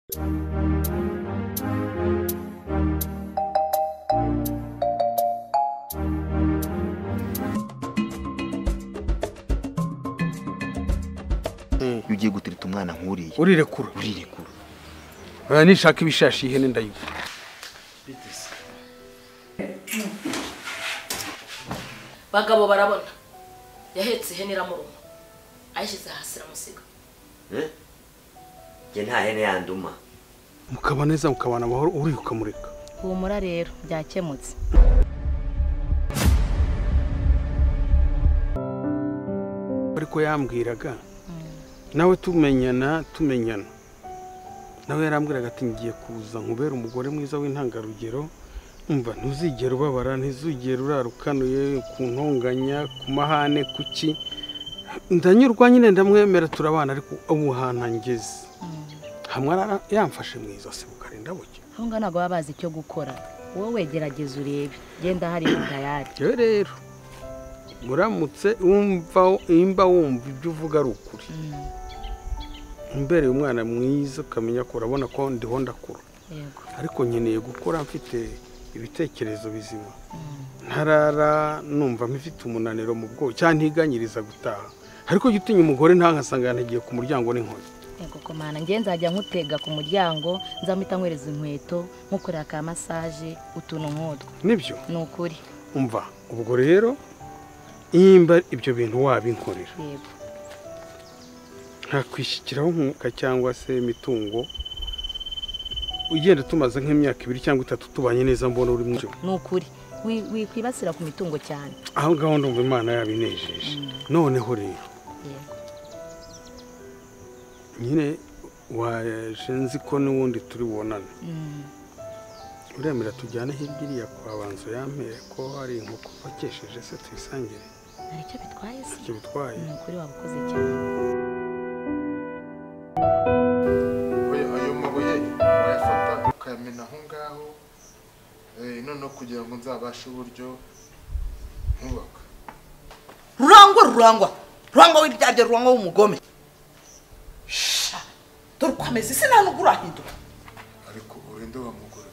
Ugiye gutirita umwana nkuriye. Urirekura. Nishaka ibishashi ihene ndayigura. Bagabo barabona. Yahetse ihene iramuruma. Ayishyize hasi iramusiga. Nge nta hene yanduma. Mukaba neza mukabana amahoro uri ukamureka. Humura rero byakemutse. Ariko yambwiraga nawe tumenyana nawe yarambwiraga ati ngiye kuza nkubera umugore mwiza w'intangarugero umva ntuzigera ubabara ntizugera urarukanuye ku ntonganya ku mahane kuki ndanyurwa nyine ndamwemera turabana ariko ubu hana ngeze hamwe yamfashe mwiza se bukarinda buke aho ngana ntabwo babazi icyo gukora wowe gerageza urebe genda hari tayari rero muramutse wumva ibyo uvuga ari ukuri imbere umwana mwiza ukamenya ko urabona ko ndiho ndakura ariko nkeneye gukora mfite ibitekerezo bizima ntarara numva mfite umunaniro mu bwo cyane ntiganyiriza gutaha ariko gitinya umugore ntankasanga yantegeye ku muryango n'inkoni yego komana ngiye nzajya nkutega ku muryango nzamita nkwereza inkweto nkukorera ka massage utuntu nk'utwo nibyo ni ukuri umva ubwo rero imba ibyo bintu wabinkorera yego ntakwishyikiraho nkuka cyangwa se imitungo ugenda tumaze nk'imyaka 2 cyangwa 3 tubanye neza mbona uri mu ni ukuri wikwibasira ku mitungo cyane aho ngaho ndumva Imana yabinejeje noneho rero nyine waje nzi ko n'ubundi turi bonane uremera tujyane hirya kwa banzo yampere ko hari inkoko bakesheje se tuyisangire icyo bitwaye se icyo bitwaye ni ukuri wabukoze cyane ayo mabuye wayafata ukayamena aho ngaho noneho kugira ngo nzabashe uburyo nkubaka rurangwa w'iryaryo rurangwa w'umugome dore uko ameze isi nta nubwo urahinduka ariko urinde wa mugore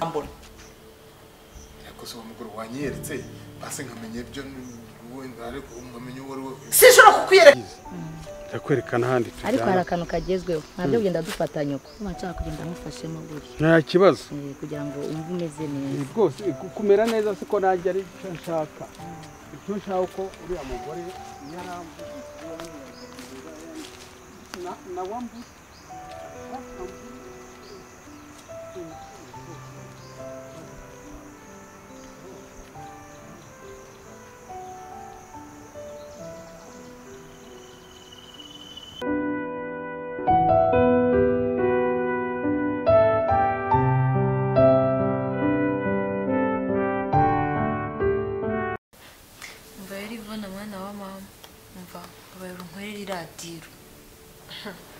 mbona ariko se wa mugore wanyeretse basi nkamenya ibyo wenda ariko nkamenya uwo ari we sinshobora kukwiyereka ndakwerekana ahandi tujyana ariko hari akantu kagezweho ntabyo ugenda dufatanya uko nshaka kugenda mufashemo gutyo nta kibazo kugira ngo umve umeze neza rwose kumera neza siko najya ari cyo nshaka icyo nshaka ko uriya mugore na wambu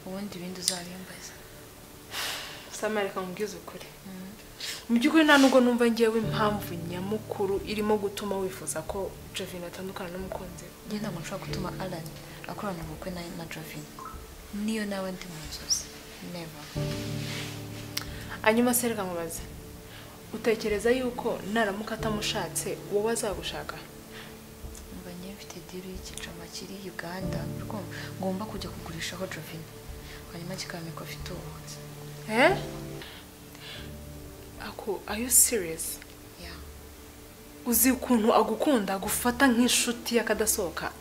ubundi ibindi uzabimbaza Samarika mubwiza ukuri mu by'ukuri nta nubwo numva ngewe impamvu nyamukuru irimo gutuma wifuza ko Jovine atandukana n'umukunzi we ngenda ngo nshobora gutuma Alan akorana ubukwe na Jovine niyo nawe ndi mu nzozi never hanyuma sereka mubaze utekereza yuko naramuka atamushatse wowe azagushaka mba ngiye mfite deal y'ikicoma kiri Uganda ngomba kujya kugurishaho Jovine hanyuma kikamiko afite ubuhanzi ako are you serious yeah uzi ukuntu agukunda gufata nk'inshuti yakadasohoka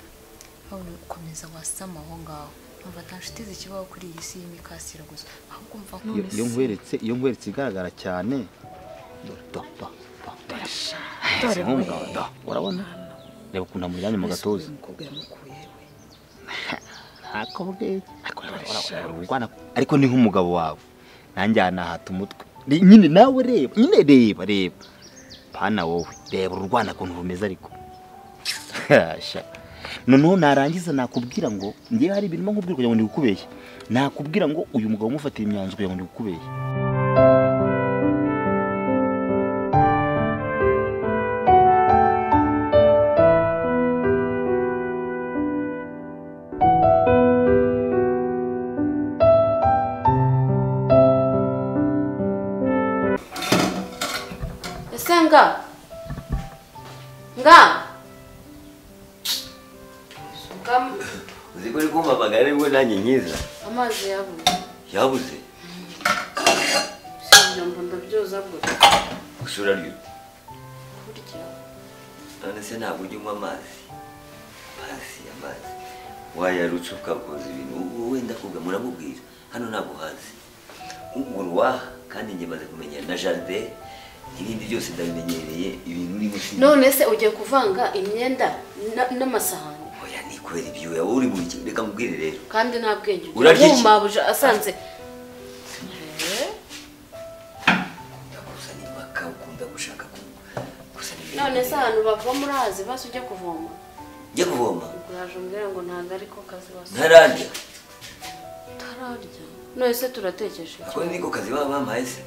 aho ukomeza wasama aho ngaho umva tanshuti zikibaho kuri iyi si y'imikasira gusa ahubwo umva iyo nkweretse igaragara cyane dore urabona reba ukuntu amujyanye mu gatuza ariko ni nk'umugabo wawe nanjye anahata umutwe nyine nawe reba pana wowe reba urwana kuntu rumeze ariko noneho narangiza nakubwira ngo ngiye hari ibintu nkubwira kugira ngo ndikubeshye nakubwira ngo uyu mugabo umufatira imyanzuro kugira ngo ndikubeshye Senga. Nga. Sukam. Uziko uri kumpamagara ngo nanjye nkiza. Amazi yabuze. Yabuze. Sinjambo ndabyoza gute. Usura ryo. Kurya. None se ntabwo ujya unywa amazi. Amazi. Wayarutse ukakoza ibintu wenda kuga muramubwira. Hano ntabwo hazi. Urwa kandi njye maze kumenya na jardin ibindi byose ndabimenyereye ibintu uri mushi. None se ugiye kuvanga imyenda n'amasahani. Oya ni kwera ibyo uri muri iki reka mubwire rero. Kandi nta bwenge. Urarya asanze. Yakusanya impaka ukunda gushaka kusanya. None se ahantu bava murazi basi ujya kuvoma. Njye kuvoma. Uraje umbwira ngo ntabwo ariko kazi wase. Ntararya. Tararya. None se turatekesha. Ako niko kazi baba bampaye se.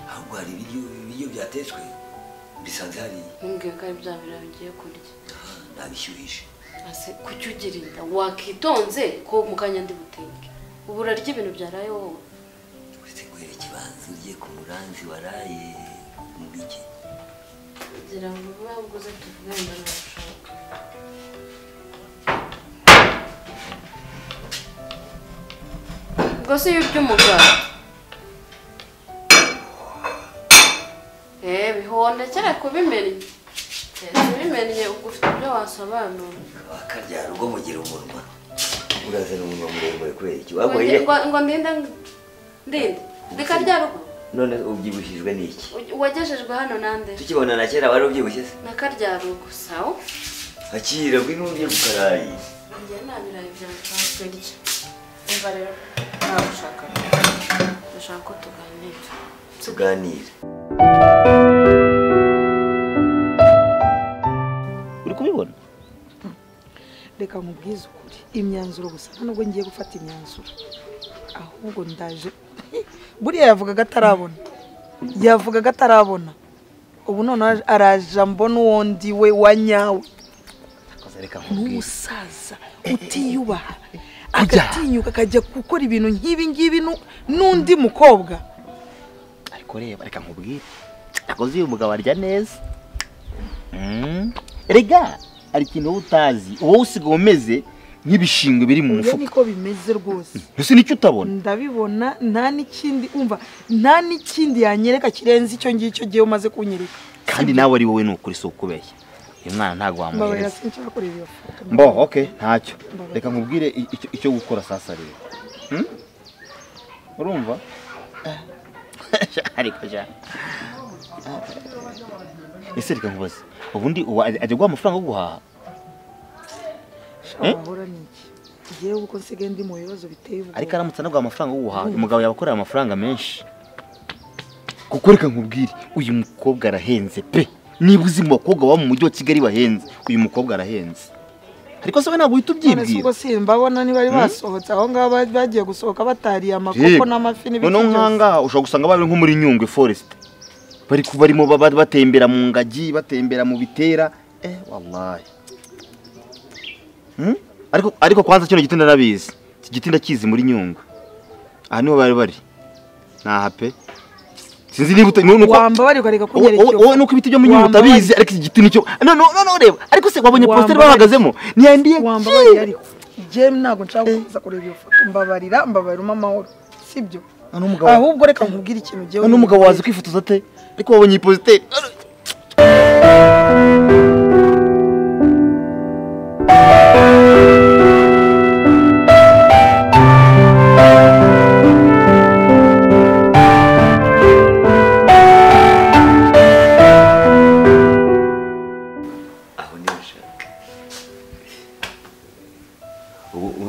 Ahubwo hari ibiryo byatetswe bisanze hari. Ntumbwiye ko ari bya bira bigiye kurya. Nabishyuhishe. Ase kuki ugirinda wakitonze ko mukanya ndi buteke. Ubu urarya ibintu byaraye wowe. Uretse guhera ikibanza ugiye ku muranzi waraye mu biki. Kugira ngo baguze tuvugane n'abashaka. Gose y'umugabo. Bihonde cyane kubimenya. Bimenye ugufite ibyo wasobanura. Akaryara ubwo mugira umunwa. Urazana umunwa muremure kubera iki? Wagoye ngo ndinde. Ndikaryara ubwo. None ubyibushijwe n'iki? Wagejejwe hano nande? Tukibona na kera wari ubyibushye se? Nakaryara ubwo sawa. Akira bw'intumye gukarayi. Njye nabiraye byakwerya. Umva rero nagushaka. Ndashaka ko tuganira. Tuganira. Uri kubibona? Reka nkubwize ukuri. Imyanzuro gusa nubwo ngiye gufata imyanzuro. Ahubwo ndaje. Buriya yavugaga atarabona. Ubu none araje mbona uwondi we wanyawe. N'umusaza utiyubaha. Agatinyuka akajya gukora ibintu nk'ibi n'undi mukobwa. Ariko reka nkubwire. Akoze uyu mugabo arya neza. Erega ari ikintu utazi. Wowe usigaye umeze nk'ibishingwe biri mu mufuka. Niko bimeze rwose. Ese nicyo utabona? Ndabibona nta n'ikindi yanyereka kirenze icyo ngicyo giye umaze kunyereka. Kandi nawe ari wowe nukuri so kubeshya. Uyu mwana ntago wamuhereza. Mbo, okay, ntacyo. Reka nkubwire icyo gukora sasa rero. Urumva? Ariko ja. Ese reka nkubaze. Ubundi ajya guha amafaranga yo guhaha. Ahora niki. Giye uko nsigaye ndi mu bibazo biteye ubwo. Ariko aramutse nabwo amafaranga yo guhaha. Umugabo yabakorera amafaranga menshi. Kuko reka nkubwire uyu mukobwa arahenze pe. Niba uzi mu bakobwa wa mu mujyi wa Kigali bahenze, uyu mukobwa arahenze. Ariko se we ntabwo uhita ubyibwira. None simbabona niba ari basohotse aho ngaba bagiye gusohoka batariye amakoko n'amafi n'ibiki. None nkanga ushaka gusanga bari nko muri Nyungwe Forest. Barimo batembera mu ngagi, batembera mu bitera. Wallahi. Ariko kwanza kino giti ndanabizi. Iki giti ndakizi muri Nyungwe. Aha niho bari. Naha pe. Sinzi niba nuko wamba bari kareka kunyerekera. Wowe nuko ibiti byo mu Nyungwe utabizi ariko iki giti nicyo. No reba. Ariko se wabonye poster bahagazemo. Niyandiye. Wamba bari ariko. Je ntago nshaka kuza kureba iyo foto. Mbabarira amahoro. Sibyo. Ahubwo reka nkubwire ikintu giye. None umugabo wazi kwifotoza ate? Ariko wabonye iyi poster.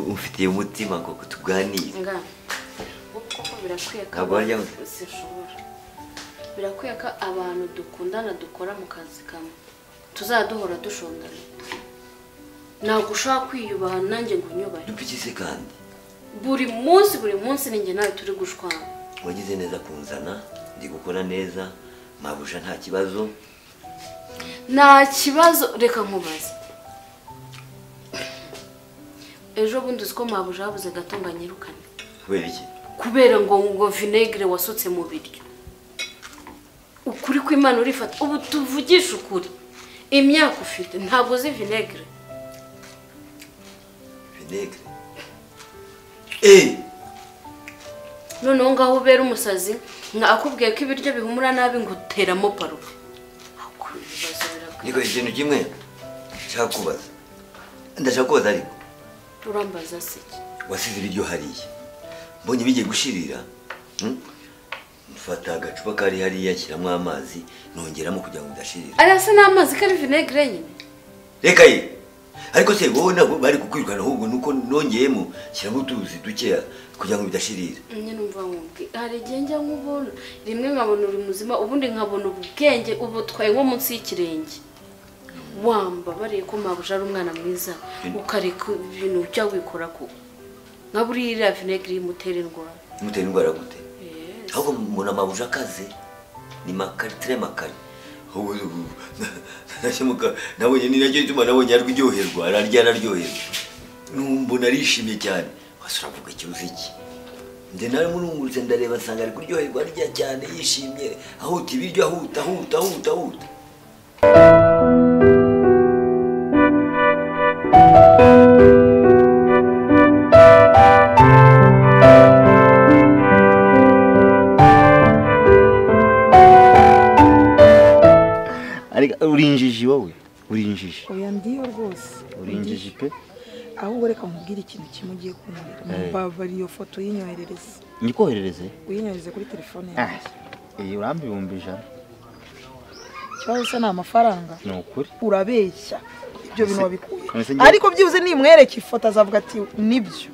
Ufitiye umutima ngo tuganire. Kuko birakwiye ko birakwiye ko abantu dukundana dukora mu kazi kamwe tuzaduhora dushondana. Ntabwo ushaka kwiyubaha nanjye ngo unyubahe. Dupikise kandi buri munsi ninjye nawe turi gushwana. Wagize neza kunzana, ndi gukora neza, mabuja nta kibazo. Nta kibazo, reka nkubaze. Ejo bundi uziko mabuja habuze gato ngo anyirukane. Kubera iki? Kubera ngo vinegre wasutse mu biryo. ukuri kw'Imana urifata ubu tuvugisha ukuri imyaka ufite ntabwo uzi vinegere noneho ngaho ubera umusazi akubwiye ko ibiryo bihumura nabi ngo uteramo parufe niko ikintu kimwe nshaka kubaza ndashaka kubaza ariko urambaza se wasize ibiryo hariya mbonye bigiye gushirira mfata agacupa kari hariya nshyiramo amazi nongeramo kugira ngo bidashirira arasa n'amazi kari vinegere nyine reka ye ariko se wowe nabo bari kukwirukana ahubwo nuko nongeyemo shyiramo utuzi dukeya kugira ngo bidashirira nyine umva nkumbi hari igihe njya nkubona rimwe nkabona uri muzima ubundi nkabona ubwenge ubu twaye nko munsi y'ikirenge wamba bariye ko mabuja ari umwana mwiza ukareka ibintu ujya wikora ko nka buriya vinegere imutera indwara gute ahubwo mbona mabuja akaze ni makari tere makari nabonye ni nacyo gituma nabonye aryoherwa araryoherwa mbona arishimye cyane wasura avuga ikibuze iki njye nawe murungurutse ndareba nsanga ari kuryoherwa arya cyane yishimye ahuta ibiryo ahuta urinjiji wowe urinjiji oya ndiyo rwose urinjiji pe ahubwo reka nkubwire ikintu kimwe ugiye kunkorera mbabari iyo foto y'inyoherereze nyikoherereze uyinyohereze kuri telefone yawe urambibumba ijana ikibazo se ni amafaranga ni ukuri urabeshya ibyo bintu wabikuye ariko byibuze nimwereke ifoto azavuga ati nibyo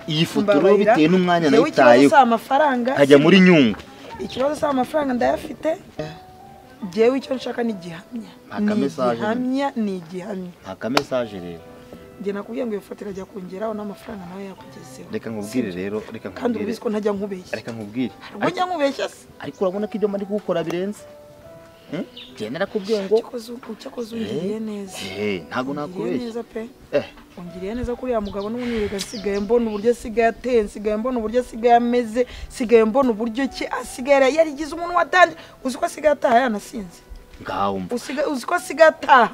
iyi foto rero bitewe n'umwanya nayitayeho hajya muri nyungu ikibazo si amafaranga ndayafite jewe icyo nshaka ni gihamya ni igihamya aka message rero nge nakubwiye ngo iyo foto irajya kongeraho n'amafaranga nawe yakugezeho reka nkubwire rero kandi ubizi ko ntajya nkubeshya reka nkubwire njya nkubeshya se ariko urabona ko ibyo mari gukora birenze genda nakubwiye ngo cyakoze ungiriye neza ntago nakubeshya neza pe ungiriye neza kuri ya mugabo n'ubundi rega sigaye mbona uburyo asigaye ateye nsigaye mbona uburyo asigaye ameze sigaye mbona uburyo ki asigaye yarigize umuntu watanje uzi ko asigaye ataha yanasinze ngaho uzi ko asigaye ataha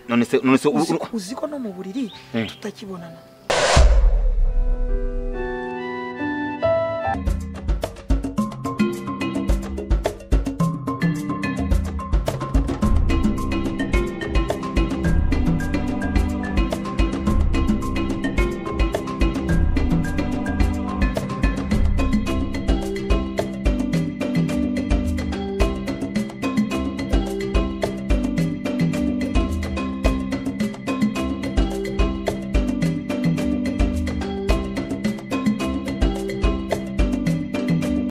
none se uzi ko no mu buriri tutakibonana